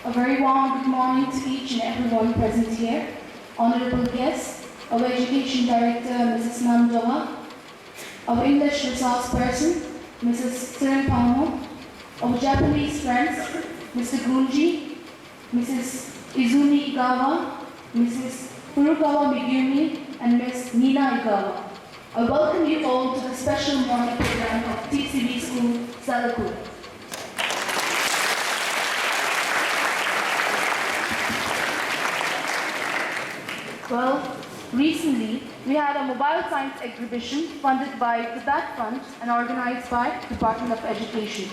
A very warm good morning to each and everyone present here. Honorable guests, our Education Director, Mrs. Nandoha, our English resource person, Mrs. Tirapamo, our Japanese friends, Mr. Gunji, Mrs. Izumi Igawa, Mrs. Furukawa Migumi, and Ms. Nina Igawa. I welcome you all to the special morning program of TCV School, Selakui. Well, recently we had a mobile science exhibition funded by the TAC Fund and organized by Department of Education.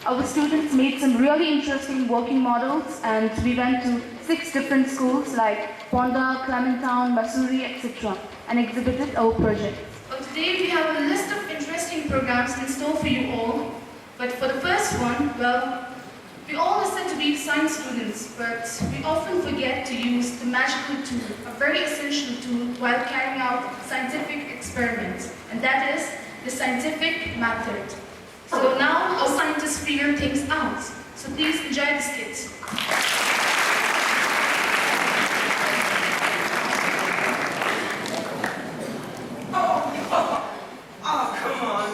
Our students made some really interesting working models, and we went to 6 different schools like Ponda, Clementown, Masuri, etc. and exhibited our projects. Well, today we have a list of interesting programs in store for you all. But for the first one, well, we all are said to be science students, but we often forget to use the magical tool, a very essential tool while carrying out scientific experiments, and that is the scientific method. So now our scientists figure things out. So please enjoy the skit. Oh, come on.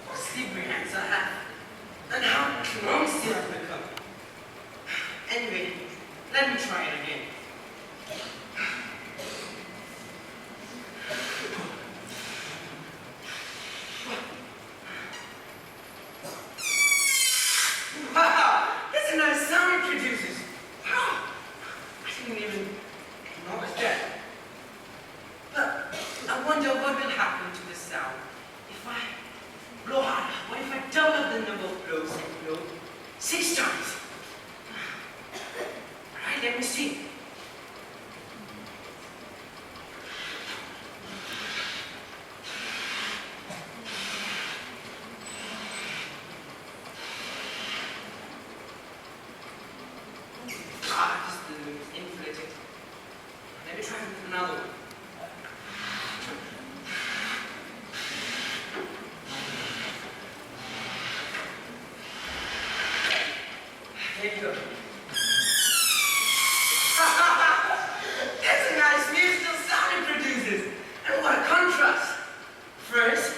What's the brands I have? And how clumsy I've become. Anyway, let me try it again. Wow, that's a nice sound it produces. Wow, I didn't even notice that. But I wonder what will happen to this sound if I blow harder. What if I double the number of blows and blow 6 times? Alright, let me see. This balloon is inflated. Let me try with another one. There you go. That's a nice musical sound it produces. And what a contrast. First,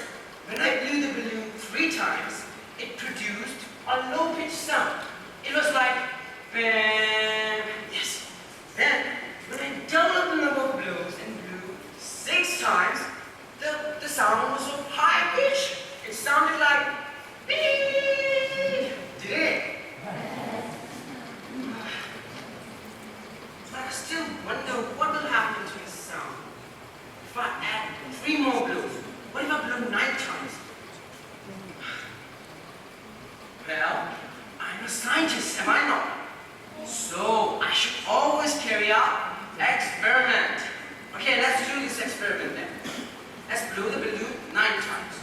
when I blew the balloon 3 times, it produced a low-pitched sound. It was like, yes. Then, when I doubled the number of blows and blew 6 times, the sound was of high pitch. It sounded like, beep. Did it? But I still wonder what will happen to this sound if I add 3 more blows. What if I blow 9 times? Well, I'm a scientist, am I not? So, I should always carry out experiment. Okay, let's do this experiment then. Let's blow the balloon 9 times.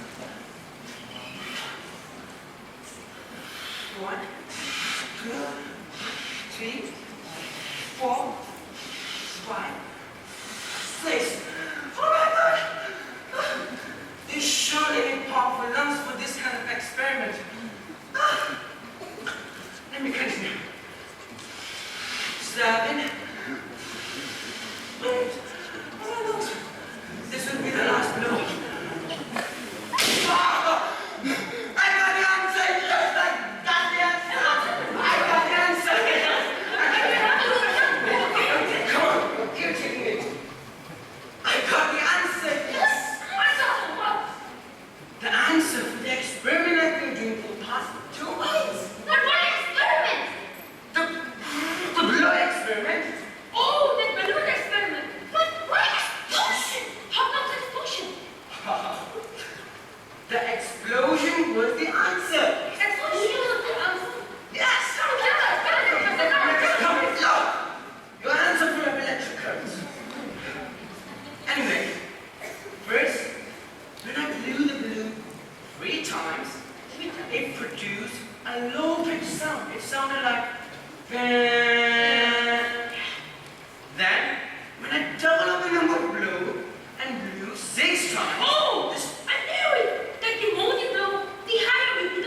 1, 2, 3, 4, 5, 6. Oh my God! You surely need powerful lungs for this kind of experiment. Let me continue. 7, 8. This will be the last blow. Ah! I got the answer! Yes, I got the answer! I got the answer! Okay, come on, keep taking it. I got the answer! Yes! The answer for the experiment I've been doing for the past 2 months. But what experiment? The blow experiment. Oh, the balloon experiment. But why explosion? How comes explosion? The explosion was the answer. Explosion was the answer. Yes! Come, look! Your answer full of electric currents. Anyway, first, when I blew the balloon 3 times, it produced a low-pitched sound. It sounded like... Then, when I doubled up the number of blow and blew 6 times... Oh, I knew it! That the more you blow, the higher will be the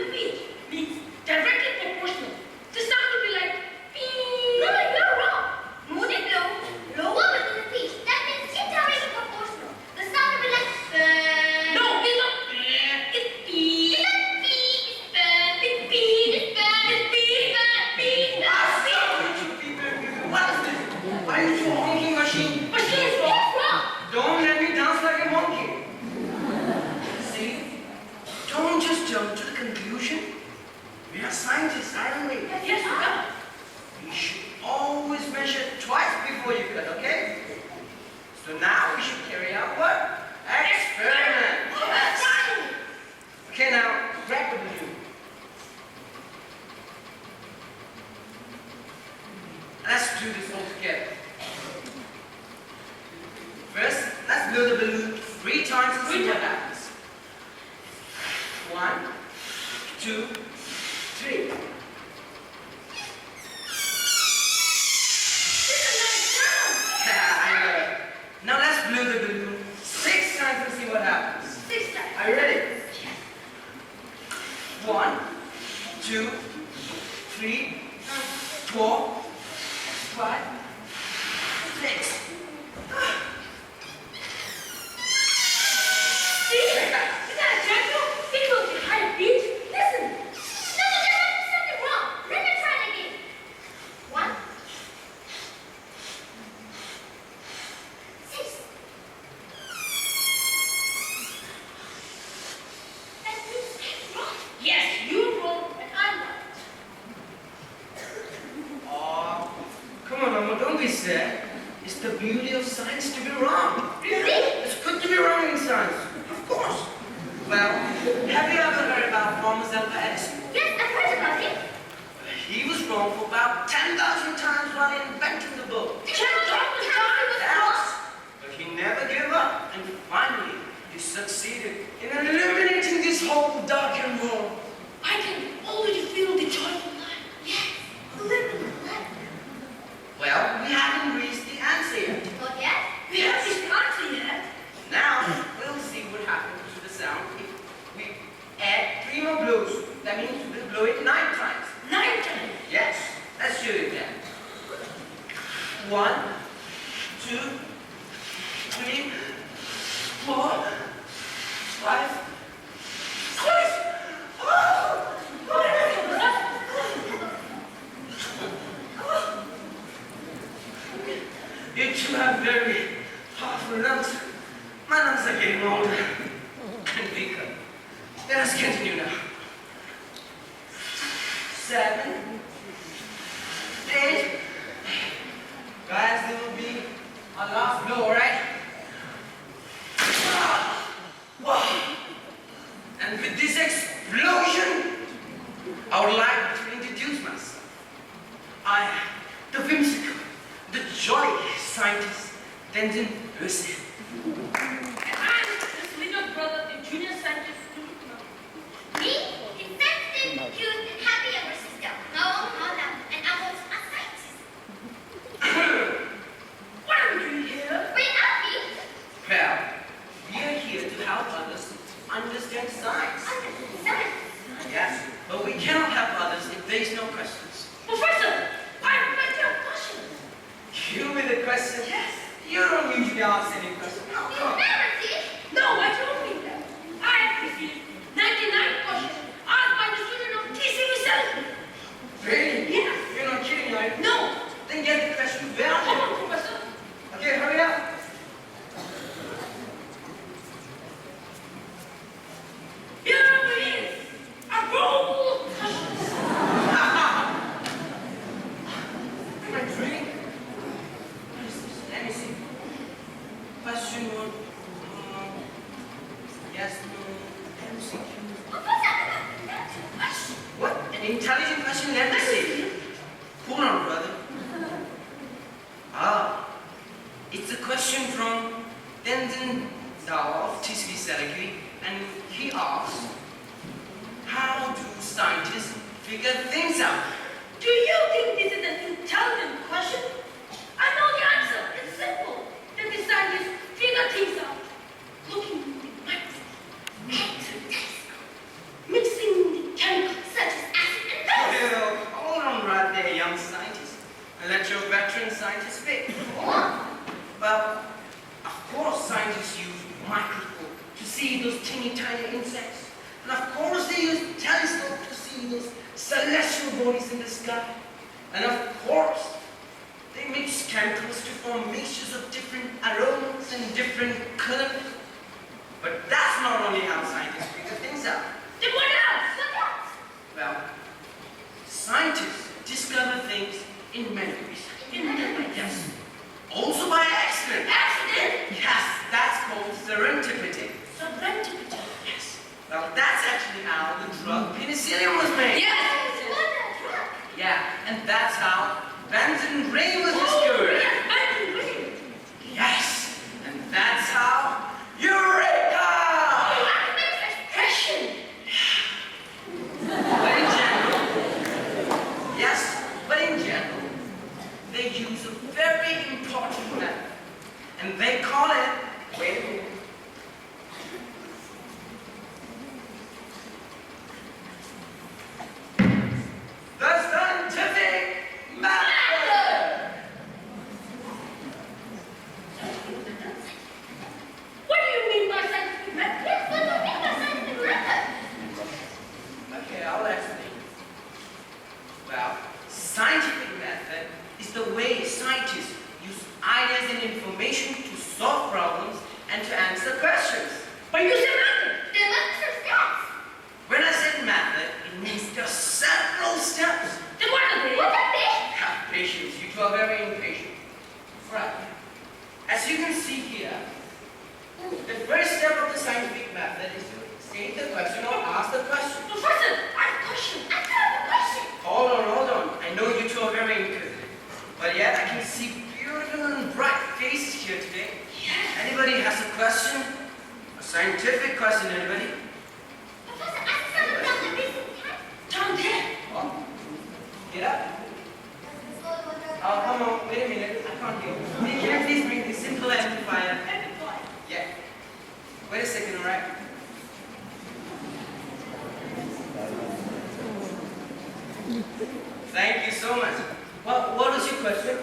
jump to the conclusion? We are scientists, aren't we? Yes, we are. You should always measure twice before you cut, okay? So now we should carry out what? Experiment. Yes. Okay, now grab the balloon. Let's do this all together. First, let's blow the balloon 3 times and see what happens. 1, 2, 3. Now let's blow the balloon 6 times and see what happens. 6 times. Are you ready? 1, 2, 3, 4, 5, 6. See? Is that a gentle? It goes behind a beat. Listen. No, there must be something wrong. Let me try it again. 1, 6. That means I'm wrong. Yes, you're wrong and I'm right. Oh, come on, Mama, don't be sad. It's the beauty of science to be wrong. Really? It's good to be wrong in science. Of course. Well, have you ever heard about Thomas Alva Edison? Yes, I've heard about it. He was wrong for about 10,000 times while inventing the bulb. The was wrong. Yes. But he never gave up, and finally, he succeeded in eliminating this whole darkened world. I can already feel the joyful light. Yes, a little light. Well, we haven't reached the answer yet. Not yet? We haven't reached the answer yet. Now, we'll see what happens to the sound if we add 3 more blows. That means we'll blow it 9 times. 9 times. Yes, let's do it then. 1, 2, 3, 4, 5, 6. Oh! You two have very powerful lungs. My lungs are getting older and weaker. Let us continue now. 7, 8. Guys, this will be our last blow, alright? Wow! And with this explosion, I would like to introduce myself. I am the whimsical, the jolly scientist, Tenzin Hussein. And I'm his little brother, the junior scientist. Me? The sensitive, cute, and happy younger sister. No, and I was a scientist. What are we doing here? Wait, Abby. Well, we are here to help others understand science. Science. Yes, but we cannot help others if there is no questions. Professor, I have a question. You with a question? Yes. You don't usually ask any questions. Oh, You come on. never did. No, I don't think that. I have received 99 questions asked by the student of TCV Selakui. Really? Yes. You're not kidding, right? No. Then get the question very Come on, Professor. Okay, hurry up. Here it is. A roll of questions. Am I dreaming? What is this? Let me see. Question 1. Yes, no. MCQ. Professor, What? An intelligent question? Let me see. Hold on, brother. Ah, it's a question from Tenzin Dao of TCV Selakui, and he asks, how do scientists figure things out? do you think this is an intelligent question? I know the answer. It's simple. That the scientists figure things out. Looking with the microscope, and telescope, mixing the chemicals such as acid and base. Well, hold on right there, young scientist, and let your veteran scientist speak. Well, of course scientists use microscope to see those teeny tiny insects. And of course they use telescope to see those celestial bodies in the sky. And of course, they mix chemicals to form mixtures of different aromas and different colors. But that's not only how scientists figure things out. Then what else? In many ways. In many ways. Yes. Also by accident. Accident? Yes, that's called serendipity. Serendipity. Yes. Well, that's actually how the drug penicillin was made. Yes. Yeah, and that's how Benson Ray was Oh, discovered. yes, Benson Ray. Yes, and that's how Eureka! Oh, academic expression. But in general, yes, but in general, they use a very important method, and they call it, wait a minute, the scientific method. What do you mean by scientific method? Yes, what do you mean by scientific method? Okay, I'll explain. Well, scientific method is the way scientists use ideas and information to solve problems and to answer questions. But you said method. There must be some steps. When I said method, it means there are several steps. Then what are they? What are they? Have patience, you two are very impatient. Right. As you can see here, the first step of the scientific method is to state the question or ask the question. Professor, I have a question. I have a question. Hold on. I know you two are very inquisitive. But yet I can see beautiful and bright faces here today. Yes. Anybody has a question? A scientific question, anybody? Professor, I said about the recent Down there. Oh, get up. Oh, come on, wait a minute. I can't hear. Can you please bring the simple amplifier? Yeah. Wait a second, all right? Thank you so much. Well, what was your question?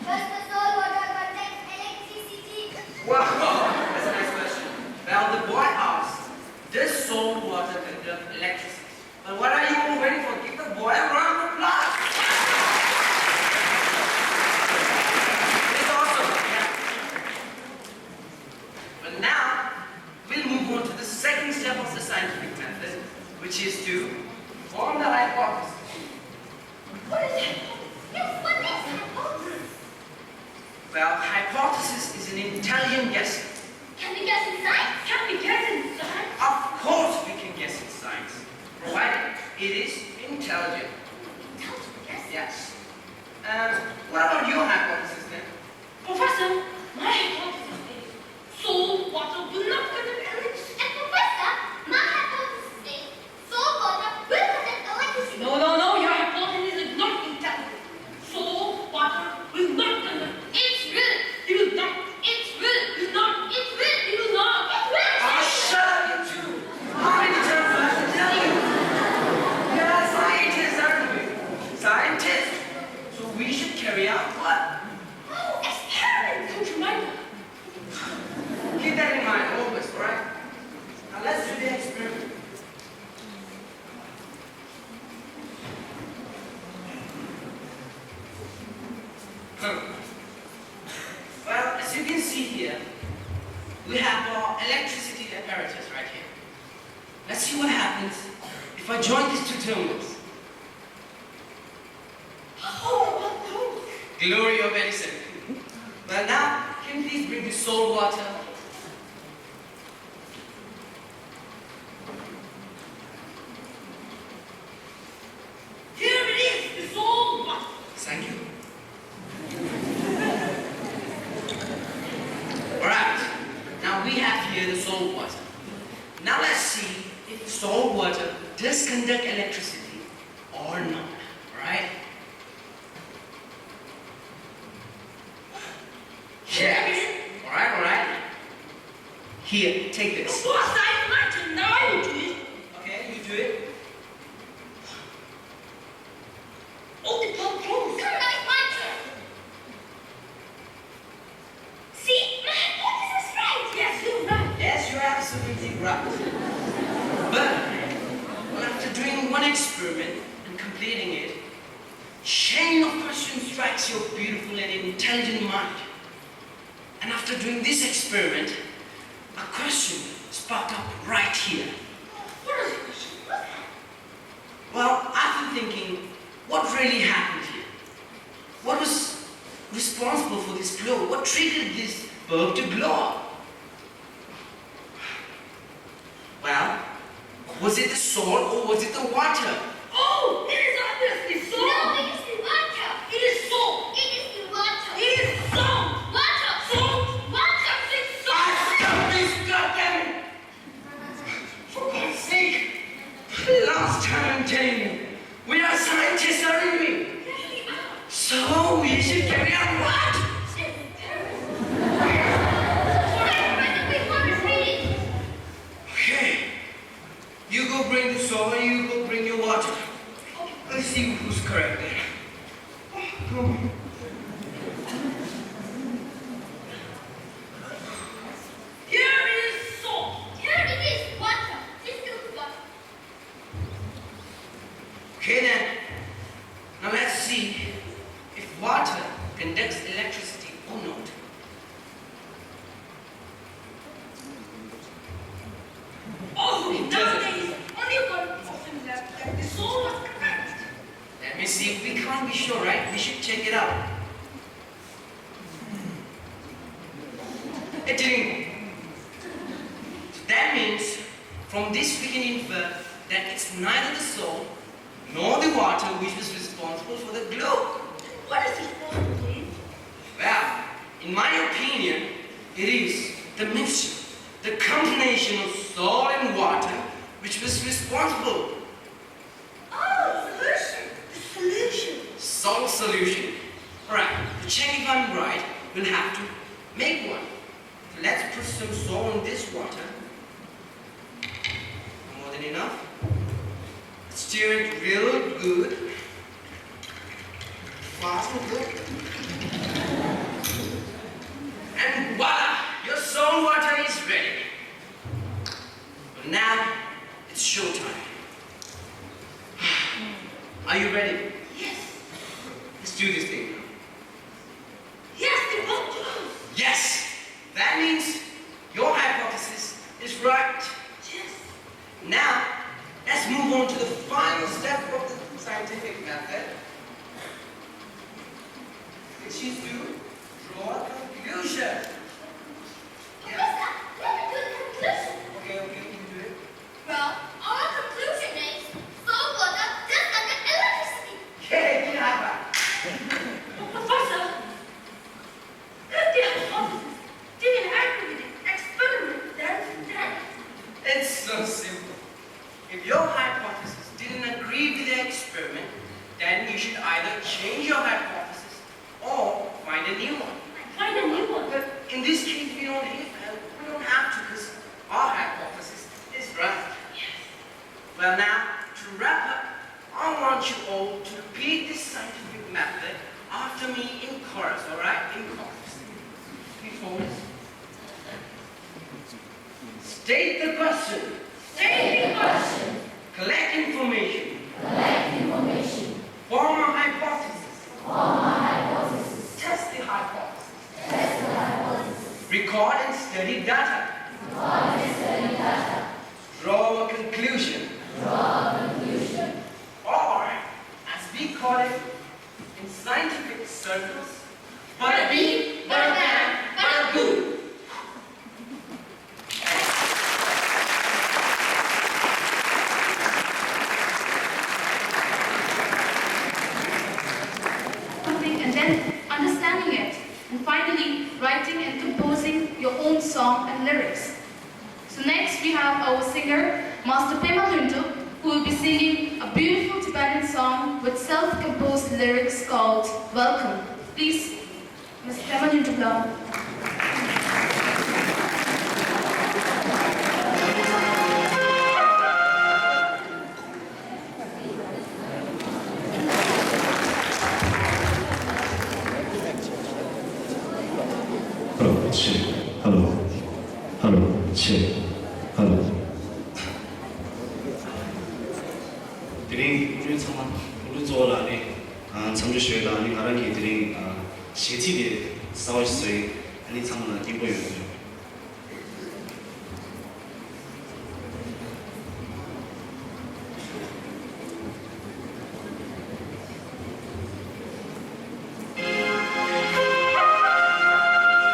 Does the soil water contain electricity? Wow, that's a nice question. Well, the boy asked, does salt water conduct electricity? But what are you all waiting for? Give the boy a round of applause. It's awesome, yeah. But now, we'll move on to the second step of the scientific method, which is to form the hypothesis. What is it? Yes, what is hypothesis? Well, hypothesis is an intelligent guessing. Can we guess in science? Can we guess in science? Of course we can guess in science, provided it is intelligent. Intelligent guess? Yes. What about your hypothesis then? Professor, my hypothesis is salt water will not conduct electricity. And Professor, my hypothesis is soil water will conduct electricity. No, your hypothesis is not intelligent. Salt water will not conduct. It's real. It will not. It's real. It will not. It's real. It will not. It's real. Oh, shut up, you two! How many times do I have to tell you? We are scientists, aren't we? Scientists. So we should carry out what? Oh, experiment. Don't you mind? Keep that in mind always, alright? Now let's do the experiment. Well, as you can see here, we have our electricity apparatus right here. Let's see what happens if I join these two terminals. Oh, Glory of Edison. Well now, can you please bring the salt water? here it is. The salt water. Thank you. Alright, now we have here the salt water. Now let's see if salt water does conduct electricity or not. Alright? Yes. Alright. Here, take this. Boss, I'd like to know you do it. Okay, you do it. Oh, the pump closed. Come on, it's my turn. See, my hypothesis is right. Yes, you're right. Yes, you're absolutely right. But, well, after doing one experiment and completing it, chain of questions strikes your beautiful and intelligent mind. And after doing this experiment, a question sparked up right here. What is the question? Well, I've been thinking, what really happened here? triggered this bulb to glow? Well, was it the salt or was it the water? Oh, it is obviously salt. No, it is the water. It is salt. It is the water. It is salt. Water. Salt. Water. It's salt. Stop this, goddammit! For God's sake, last time I'm telling you, we are scientists, aren't we? Yes, we are. So we should carry out what? Okay, you go bring the soil, you go bring your water. Let's see who's correct there. Come on. Here is salt. Here it is water. This is water. Okay then, now let's see if water conducts electricity or not. Oh, It nowadays, only one person left that the salt was correct. Let me see if we can't be sure, right? We should check it out. It didn't. So that means from this we can infer that it's neither the salt nor the water which was responsible for the glow. What is it supposed to be? Well, in my opinion, it is the mixture, the combination of salt and water which was responsible. Oh, solution. The solution. Salt solution. Alright, to check if I'm right, we'll have to make one. So let's put some salt in this water. More than enough. Stir it real good. Fast and good. And voila! Your salt water is ready. But now, it's showtime. Are you ready? Yes. Let's do this thing. Yes, they both do. Yes! That means your hypothesis is right. Yes. Now, let's move on to the final step of the scientific method, which is to draw a conclusion. Professor, let me do the conclusion. Okay, you can do it. Well, our conclusion is salt water does conduct electricity. Okay, yeah. Professor, if the hypothesis didn't agree with the experiment, then It's so simple. If your hypothesis didn't agree with the experiment, then you should either change your hypothesis or find a new one. find a new one. But in this case, we don't have to because our hypothesis is right. Well now, to wrap up, I want you all to repeat this scientific method after me in chorus, alright? In chorus. Before this. State the question. State the question. Collect information. Collect information. Form a hypothesis. Form a hypothesis. Test the hypothesis. Test the hypothesis. Record and study data. Record and study data. Draw a conclusion. Draw a conclusion. Or, as we call it in scientific circles, Bada bing, bada bang, bada boom. Something and then understanding it, and finally writing and composing your own song and lyrics. So next we have our singer, Master Nyingtop, who will be singing a beautiful Tibetan song with self-composed lyrics called Welcome. Please, Mr. Nyingtop. Hello, check. Hello. Hello, check. Hello. 드링 우리 정말 우리 조라네 청주学的你看给드링写体的稍微你唱了一个月。 Welcome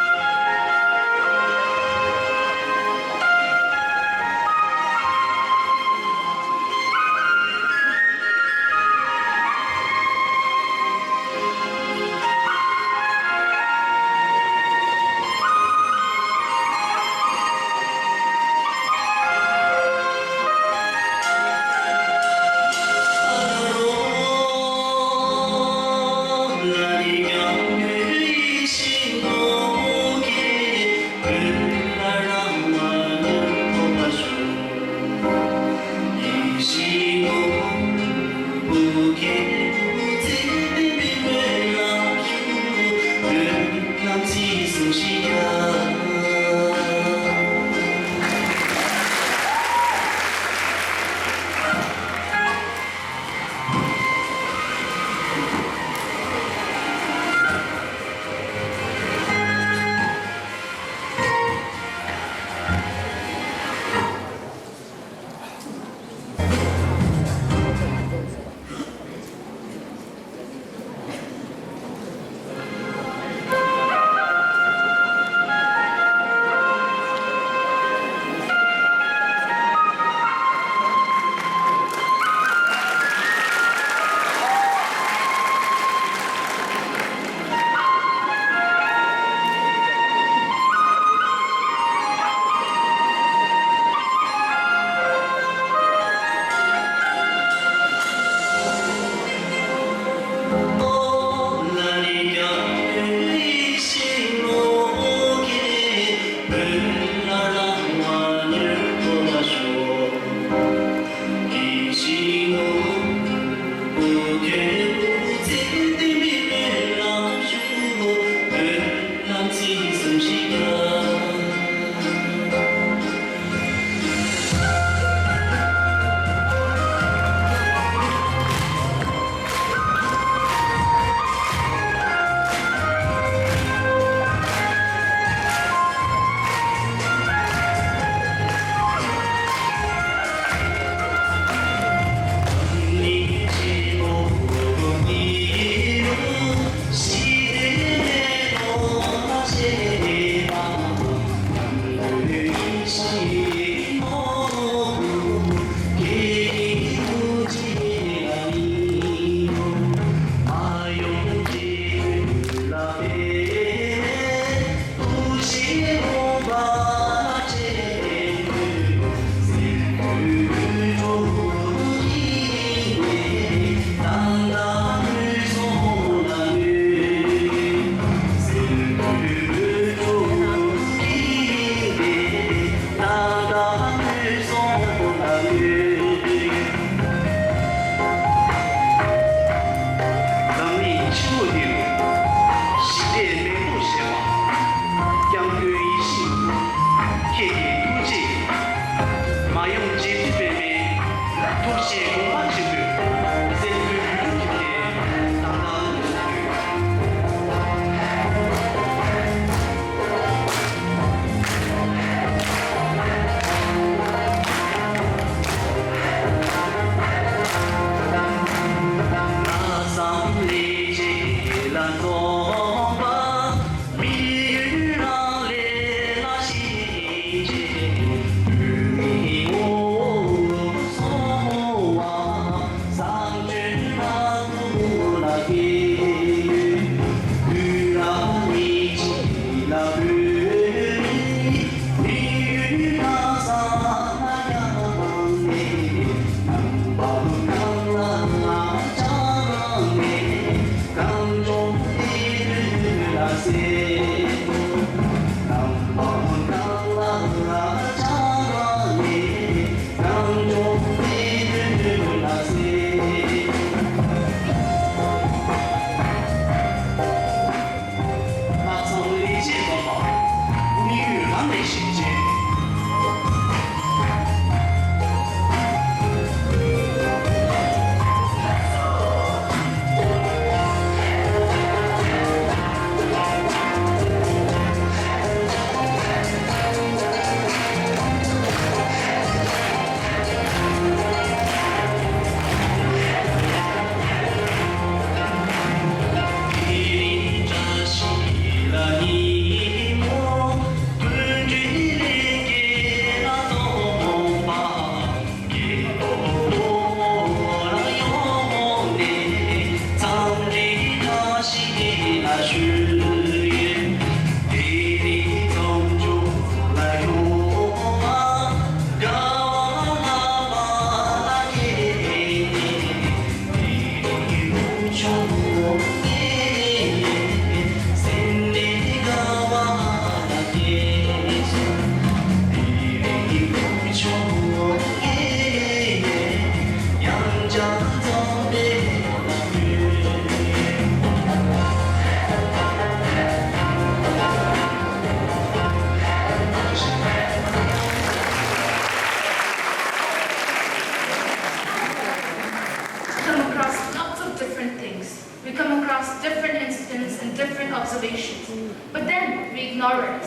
observations, but then we ignore it.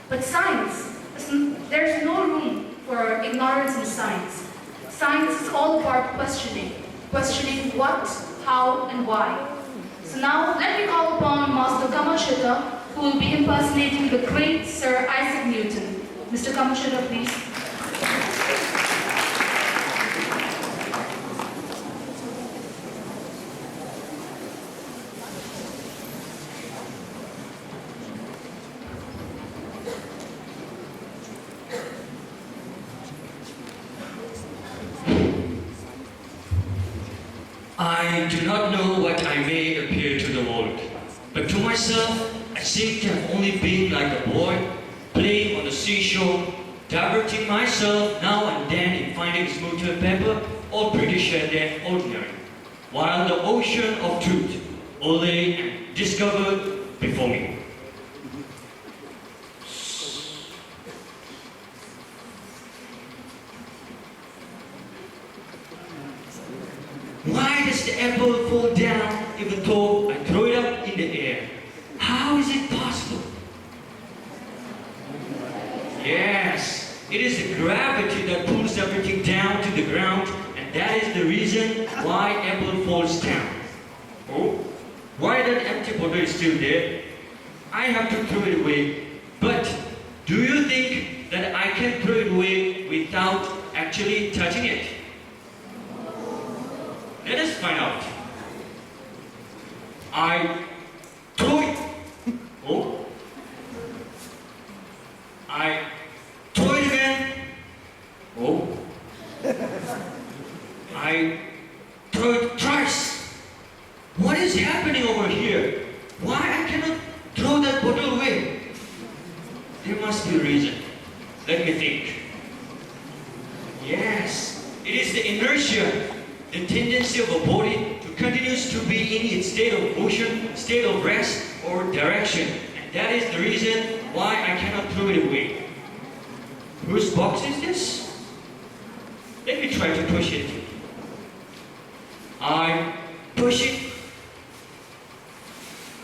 But science, there's no room for ignorance in science. Science is all about questioning. Questioning what, how, and why. So now, let me call upon Master Kamashita, who will be impersonating the great Sir Isaac Newton. Mr. Kamashita, please. I do not know what I may appear to the world, but to myself, I seem to have only been like a boy, playing on the seashore, diverting myself now and then in finding smoother pepper, all prettier than ordinary, while the ocean of truth lay and discovered before me. Why does the apple fall down even though I throw it up in the air? How is it possible? Yes, it is the gravity that pulls everything down to the ground, and that is the reason why apple falls down. Oh, why that empty bottle is still there? I have to throw it away. But do you think that I can throw it away without actually touching it? Let us find out. I throw it. Oh. I throw it again. Oh. I throw it thrice. What is happening over here? Why I cannot throw that bottle away? There must be a reason. Let me think. Yeah. task. It is the inertia, the tendency of a body to continues to be in its state of motion, state of rest, or direction. And that is the reason why I cannot throw it away. Whose box is this? Let me try to push it. I push it.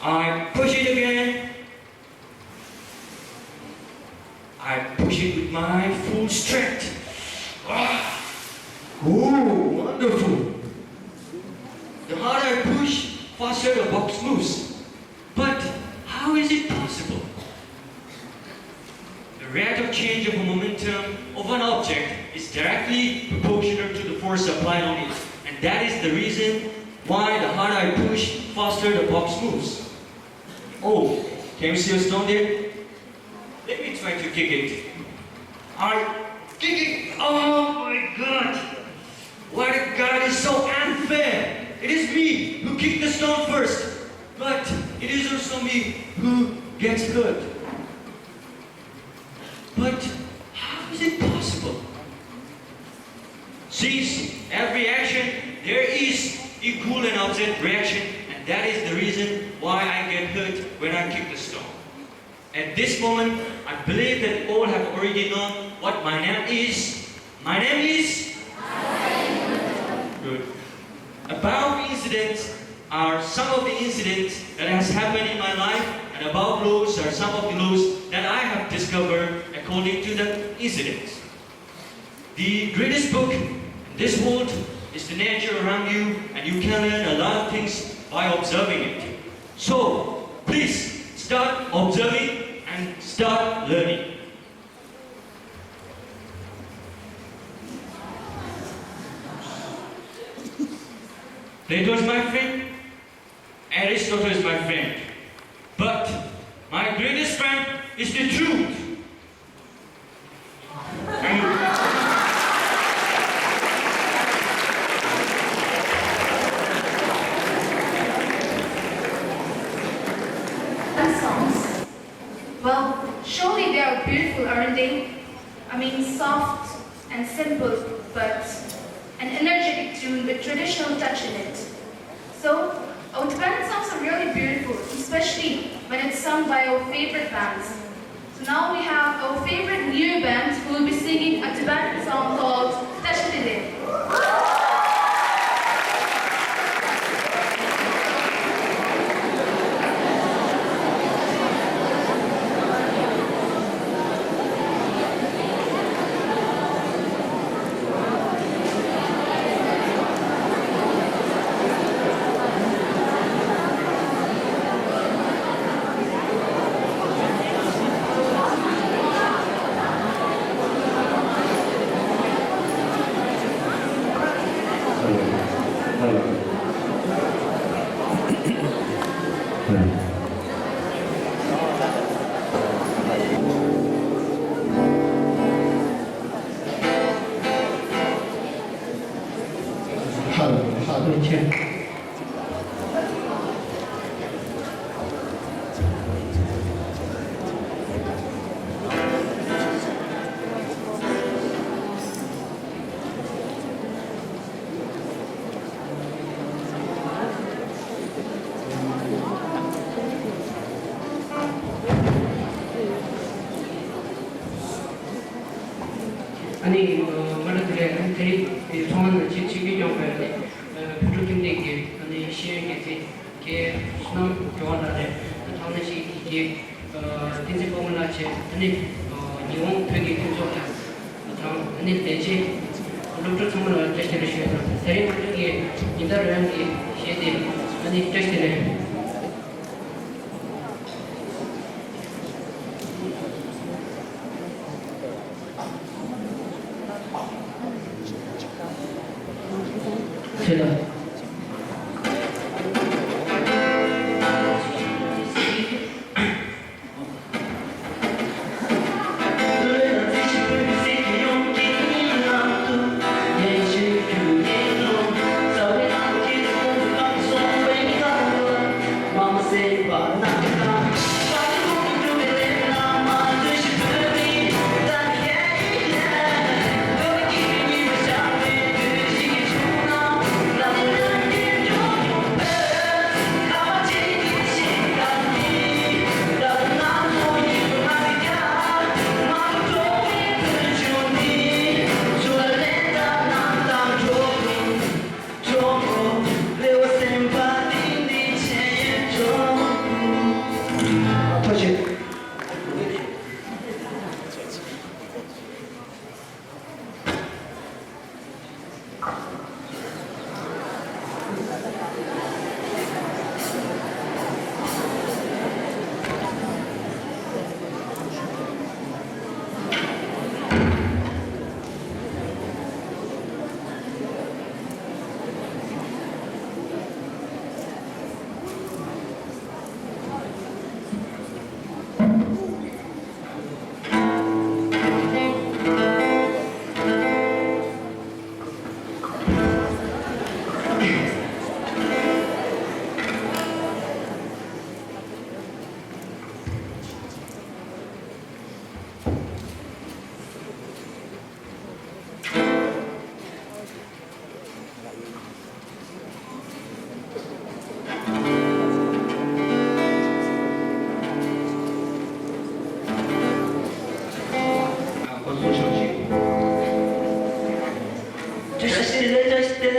I push it again. I push it with my full strength. Ah. Oh, wonderful. The harder I push, faster the box moves. But how is it possible? The rate of change of a momentum of an object is directly proportional to the force applied on it. And that is the reason why the harder I push, faster the box moves. Oh, can you see a stone there? Let me try to kick it. I kick it. Oh my God! What a God is so unfair! It is me who kicked the stone first, but it is also me who gets hurt. But how is it possible? Since every action there is equal and opposite reaction, and that is the reason why I get hurt when I kick the stone. At this moment, I believe that all have already known what my name is. My name is? Good. Above incidents are some of the incidents that has happened in my life, and above laws are some of the laws that I have discovered according to the incidents. The greatest book in this world is the nature around you, and you can learn a lot of things by observing it. So, please start observing and start learning. Plato is my friend, Aristotle is my friend, but my greatest friend is the truth. Songs. Well, surely they are beautiful, aren't they? I mean, soft and simple, but an energetic tune with traditional touch in it. So, our Tibetan songs are really beautiful, especially when it's sung by our favorite bands. So now we have our favorite new band who will be singing a Tibetan song called Tashitile. 아니 말들의 들이 통하는 지식이 용어에 부족인데 아니 시행이 게 수능 교환하래 당시 이게 인지 포뮬라체 아니 이용 되게 근접해 아니 대체 로트 정말 테스트를 시행해서 대리분들이 인터를 하는 게 시행돼 아니 테스트를 제가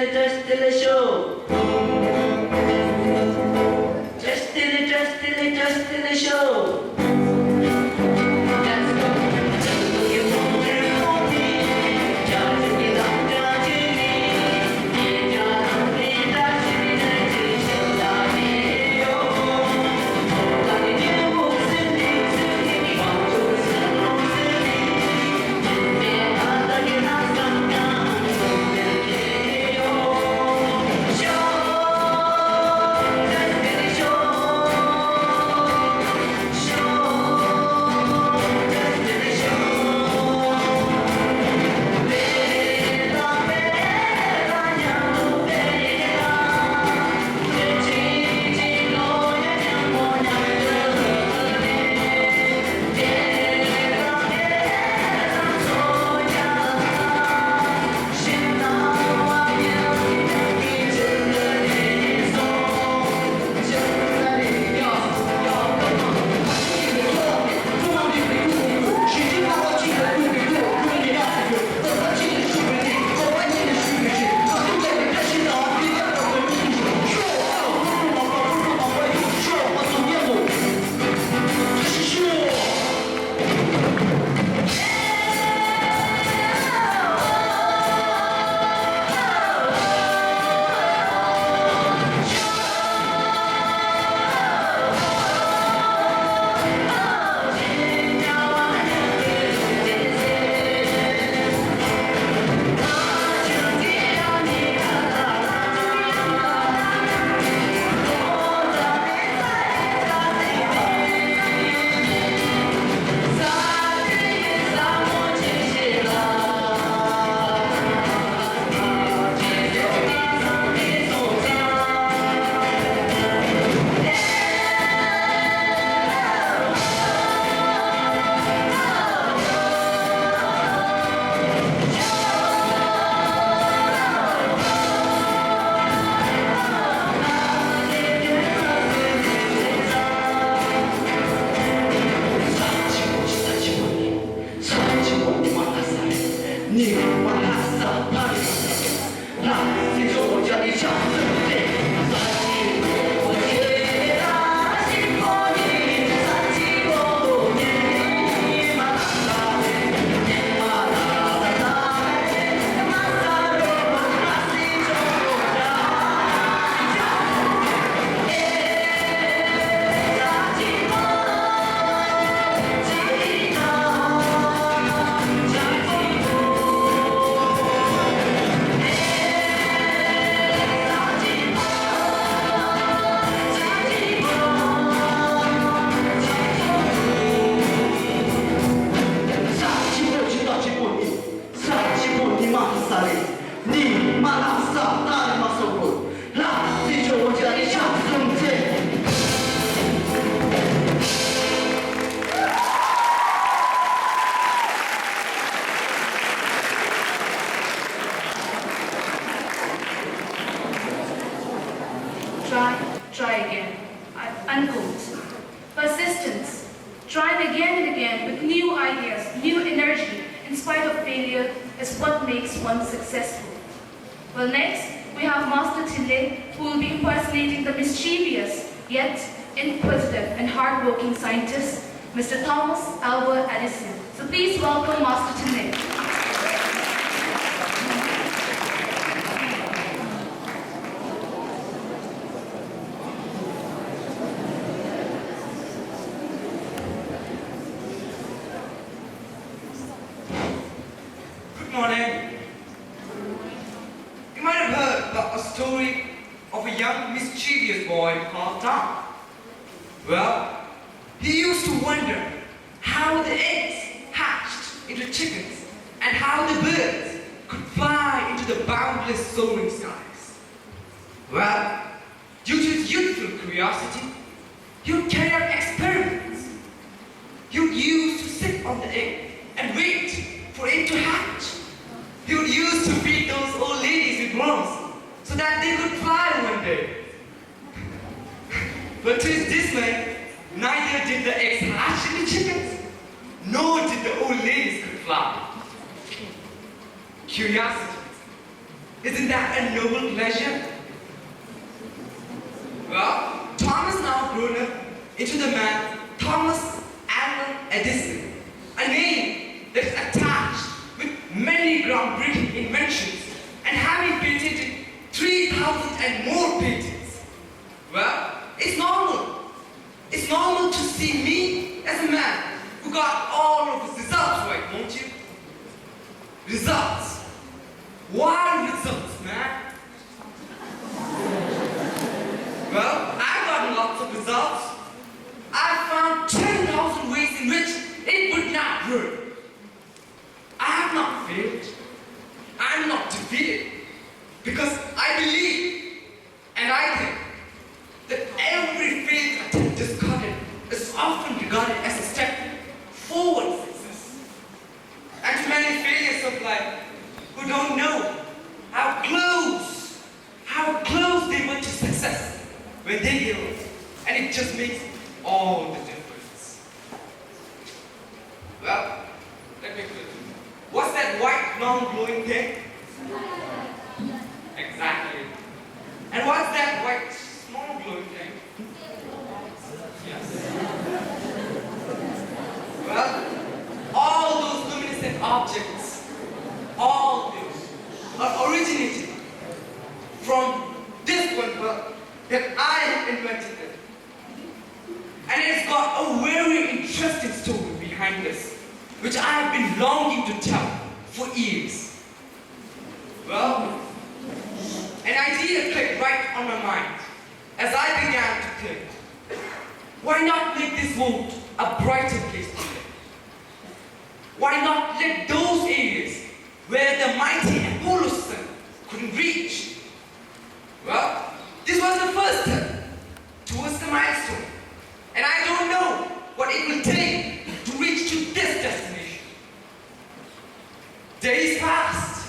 till the show. Just till the show. Try again. Unquote. Persistence. Trying again and again with new ideas, new energy, in spite of failure, is what makes one successful. Well, next, we have Master Tille, who will be impersonating the mischievous, yet inquisitive and hardworking scientist, Mr. Thomas Alva Edison. So please welcome Master Tille. Good morning. You might have heard about a story of a young mischievous boy called Tom. Well, he used to wonder how the eggs hatched into chickens and how the birds could fly into the boundless soaring skies. Well, due to his youthful curiosity, he would carry out experiments. He would use to sit on the egg and wait for it to hatch. He would use to feed those old ladies with worms so that they could fly one day. But to his dismay, neither did the eggs hatch into chickens, nor did the old ladies could fly. Curiosity Isn't that a noble pleasure? Well, Thomas now grown up into the man Thomas Alva Edison, a name that is attached with many groundbreaking inventions and having patented 3,000 and more patents. Well, it's normal. It's normal to see me as a man who got all of his results right, won't you? Results. Wild results, man. Well, I've gotten lots of results. I found 10,000 ways in which it would not work. I have not failed. I'm not defeated. Because I believe and I think that every failed attempt discarded is often regarded as a step forward success. And to many failures of life who don't know how close they were to success when they give up, and it just makes all the difference. Well, let me put it. What's that white, long, glowing thing? Exactly. And what's that white, small, glowing thing? Yes. Well, all those luminescent objects, all those are originated from this one bulb that I have invented them. And it's got a very interesting story behind this, which I have been longing to tell for years. Well, an idea clicked right on my mind as I began to think, why not make this world a brighter place to live? Why not let those areas where the mighty Apollo sun couldn't reach? Well, this was the first step towards the milestone, and I don't know what it will take to reach to this destination. Days passed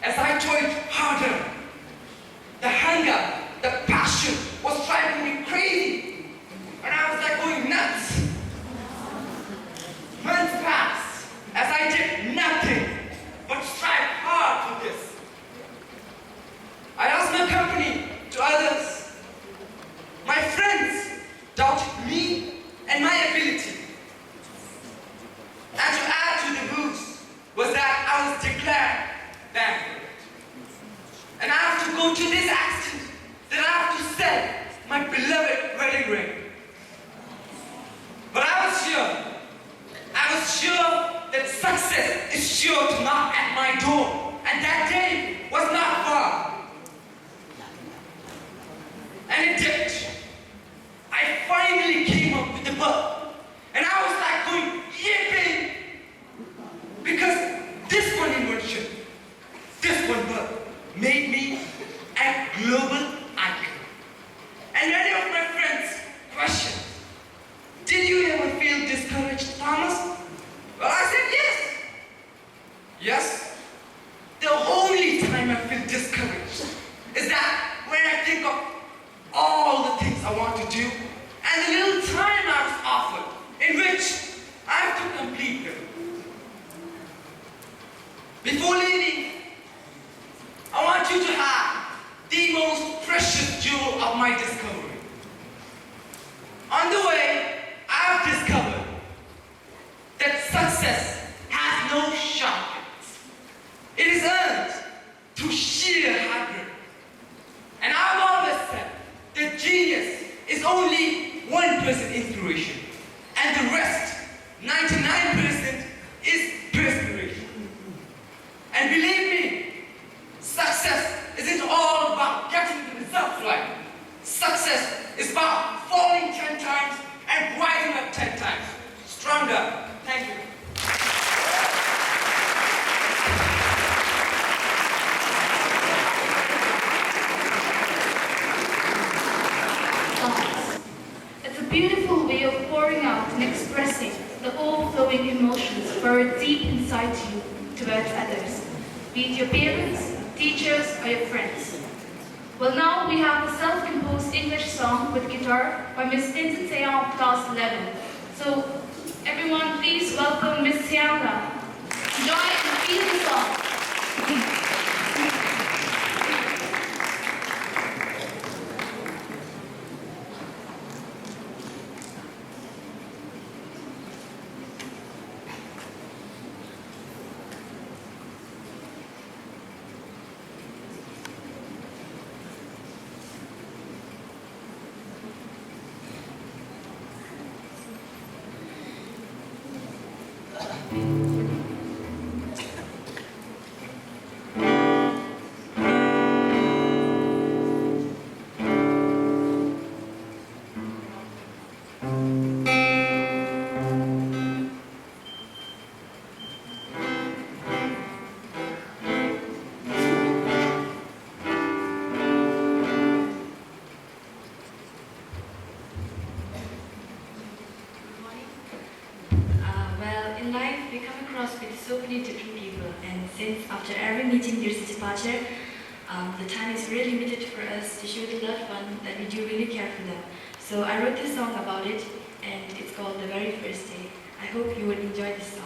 as I toiled harder. The hunger, the passion was driving me crazy, and I was like going nuts. Months passed as I did nothing but strive hard for this. I asked my company to others. My friends doubted me and my ability. And to add to the boost was that I was declared bankrupt. And I have to go to this accident that I have to sell my beloved wedding ring. But I was sure that success is sure to knock at my door, and that day was not far. And it did. I finally came up with the bulb, and I was like going yippee, because this one invention, this one bulb, made me a global icon. And many of my friends questioned, did you ever feel discouraged, Thomas? Well, I said yes. Yes. The only time I feel discouraged is that when I think of all the things I want to do and the little time I was offered in which I have to complete them. Before leaving, I want you to have the most precious jewel of my discovery. On the way, I have discovered that success has no shortcuts. It is earned through sheer hard work. And I've always said that genius is only 1% inspiration, and the rest, 99%, is perspiration. And believe me, success isn't all about getting the results right. Success is about falling 10 times and rising up 10 times. Stronger. Thank you. It's a beautiful way of pouring out and expressing the overflowing emotions buried deep inside you towards others, be it your parents, teachers, or your friends. Well, now we have a self-composed English song with guitar by Miss Nyingtop of Class 11. So, everyone, please welcome Miss Tiana. Enjoy and feel the song. since after every meeting there's a departure, the time is really limited for us to show the loved one that we do really care for them. So I wrote this song about it, and it's called The Very First Day. I hope you will enjoy this song.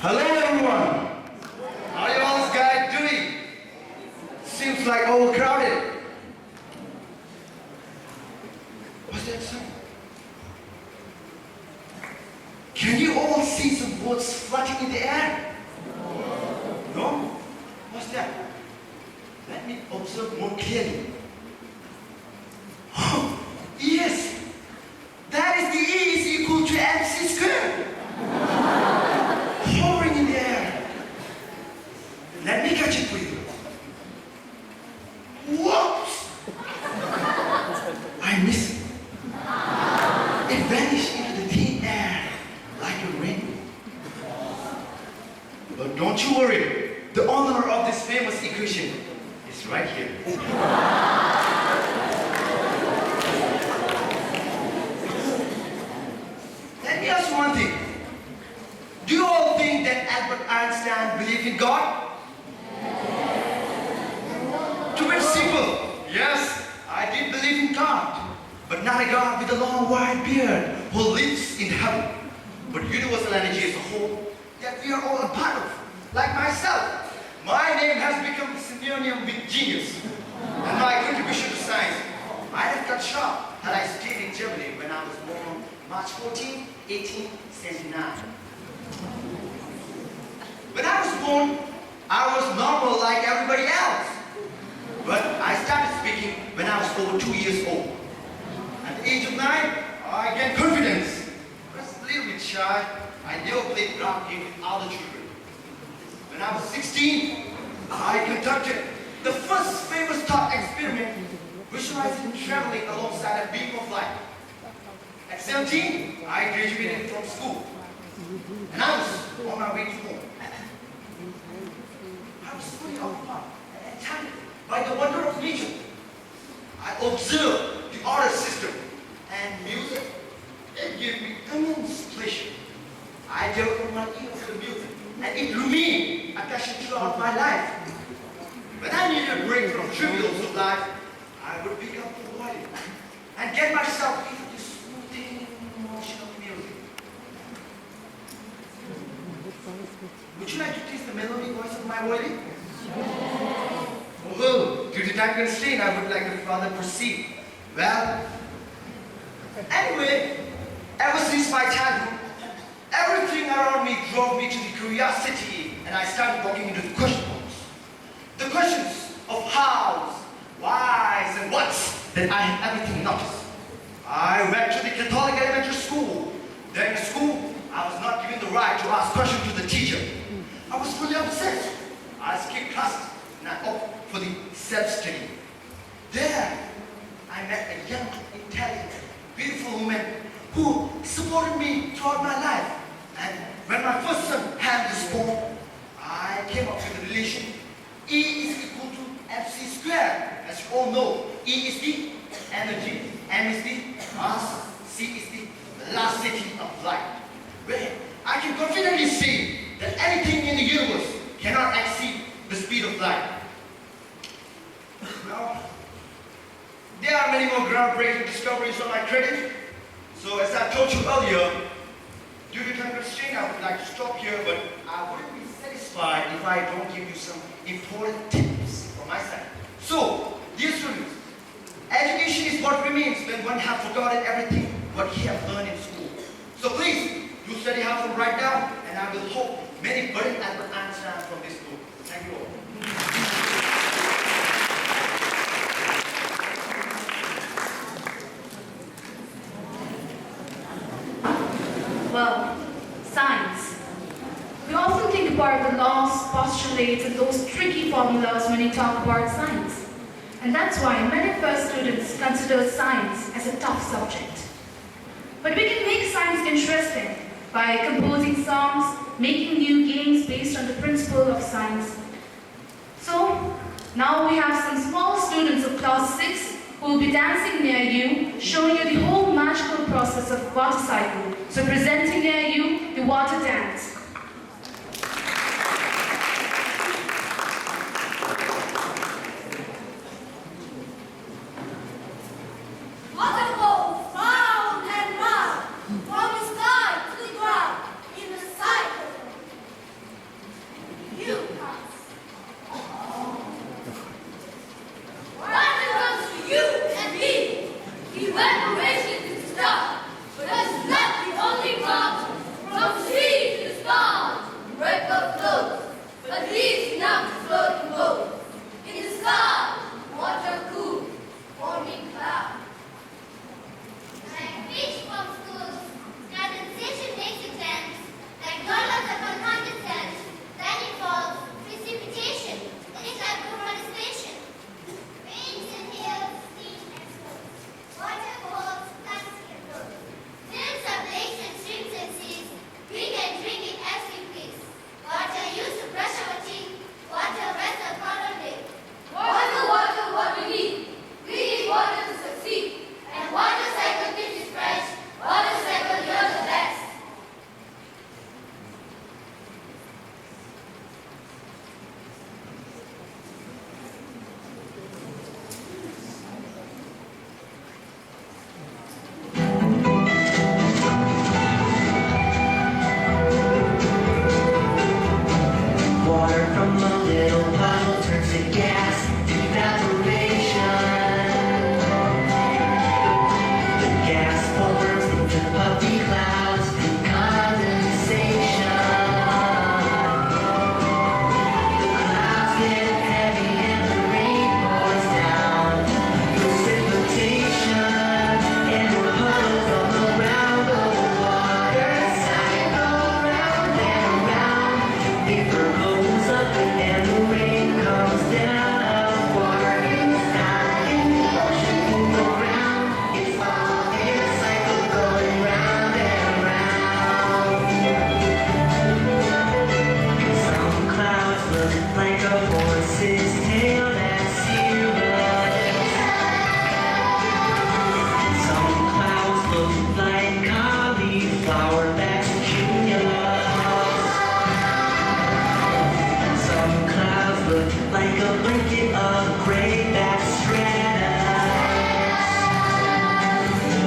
Hello everyone! How are you all guys doing? Seems like overcrowded. What's that sound? Can you all see some boats floating in the air? No? What's that? Let me observe more clearly. Oh, yes! That is the E is equal to MC squared. Hovering in the air. you worry. The owner of this famous equation is right here. Let me ask you one thing. Do you all think that Albert Einstein believed in God? To be simple, yes, I did believe in God, but not a God with a long white beard who lives in heaven, but universal energy as a whole that we are all a part of. Like myself, my name has become synonym with genius, and my contribution to science might have cut short had I stayed in Germany when I was born March 14, 1879. When I was born, I was normal like everybody else. But I started speaking when I was over 2 years old. At the age of 9, I gained confidence. I was a little bit shy. I never played ground game with other children. When I was 16, I conducted the first famous thought experiment, visualizing traveling alongside a beam of light. At 17, I graduated from school. And I was on my way to home. I was fully occupied and enchanted by the wonder of nature. I observed the order system and music. It gave me immense pleasure. I developed my ear for the music, and it remained a passion throughout my life. When I needed a break from trivials of life, I would pick up the violin and get myself into this soothing motion of music. Would you like to taste the melody voice of my violin? Oh, due to time constraint, I would like to further proceed. Well, anyway, ever since my childhood, everything around me drove me to the curiosity, and I started walking into the question marks. The questions of hows, whys, and whats that I had everything noticed. I went to the Catholic elementary school. There in school, I was not given the right to ask questions to the teacher. I was fully obsessed. I skipped classes and I opted for the self-study. There, I met a young, intelligent, beautiful woman who supported me throughout my life. And when my first son had this form, I came up with the relation E is equal to mc squared. As you all know, E is the energy, m is the mass, c is the velocity of light. Where I can confidently say that anything in the universe cannot exceed the speed of light. Now, there are many more groundbreaking discoveries on my credit. So as I told you earlier, due to time constraint, I would like to stop here, but I wouldn't be satisfied if I don't give you some important tips from my side. So, dear students, education is what remains when one has forgotten everything what he has learned in school. So please, do study hard from right now, and I will hope many brilliant Albert Einstein from this book. Thank you all. Well, science. We often think about the laws, postulates, and those tricky formulas when we talk about science. And that's why many of our students consider science as a tough subject. But we can make science interesting by composing songs, making new games based on the principle of science. So, now we have some small students of class 6 who will be dancing near you, showing you the whole magical process of water cycle. So presenting near you the water dance. Water flows round and round, from the sky to the ground, in the cycle. You pass. Water comes to you and me. Evaporation is stop, but that's not the only problem. From sea to the sky, break up flows, but leaves not floating boat. In the sky, water cool, forming clouds. Like fish from schools, condensation makes it dense, like dollars upon hundred cents. Then it falls, precipitation, it's like condensation. Rains and hail, steam and smoke. Water falls, plants can grow. Films of lakes and streams and seas, we can drink it as we please. Water used to brush a little puddle turns to gas, evaporation. The gas forms into puffy clouds, condensation. The clouds get heavy and the rain pours down. Precipitation and the puddles all around the water cycle round and around. Vapor goes up and the rain comes down. Water inside in the ocean move around. It's all in a cycle going round and round. Some clouds look like a horse's tail that's serious. Some clouds look like cauliflower that's cumulus. Some clouds look like a blanket of gray that's stratus.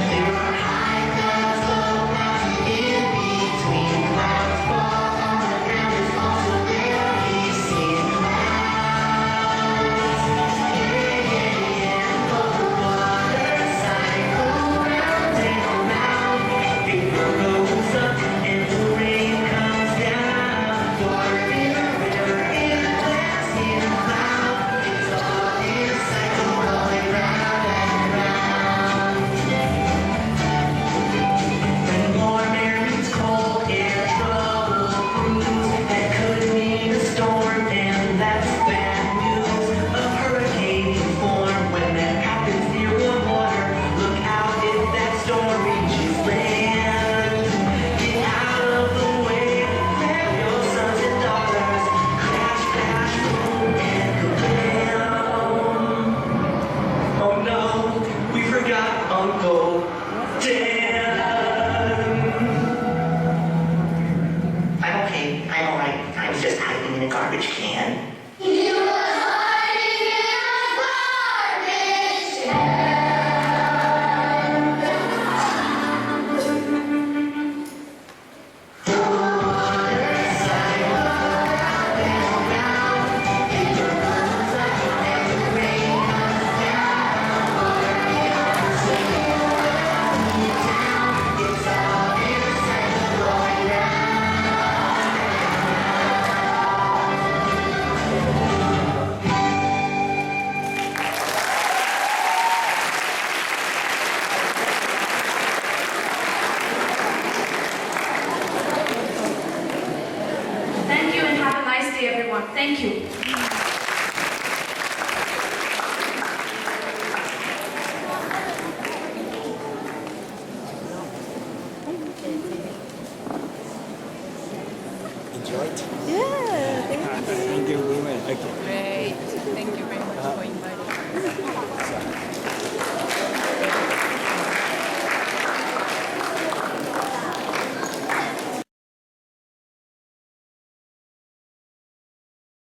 There are high clouds, low clouds, in between clouds. Fall on the ground is also rarely seen clouds. Yeah, the water cycle round and around. Vapor goes up and the rain comes down. Water in a river, in a glass, in a cloud. It's all in a cycle going round and round. When warm air meets cold air, trouble brews. That could mean a storm, and that's bad news. A hurricane can form when that happens near the water. Look out if that storm reaches land. Get out of the way, grab your sons and daughters. Crash, crash, boom, and kablam. Oh no, we forgot Uncle Dan. I'm okay. I'm alright. I was just hiding in a garbage can. You were hiding in a garbage can. The water cycle round and around. Vapor goes up and the rain comes down. Water becomes swimming around and down. It's all in a cycle going round. Thank you and have a nice day, everyone. Thank you. Enjoyed? Yeah, thank you very much. Okay.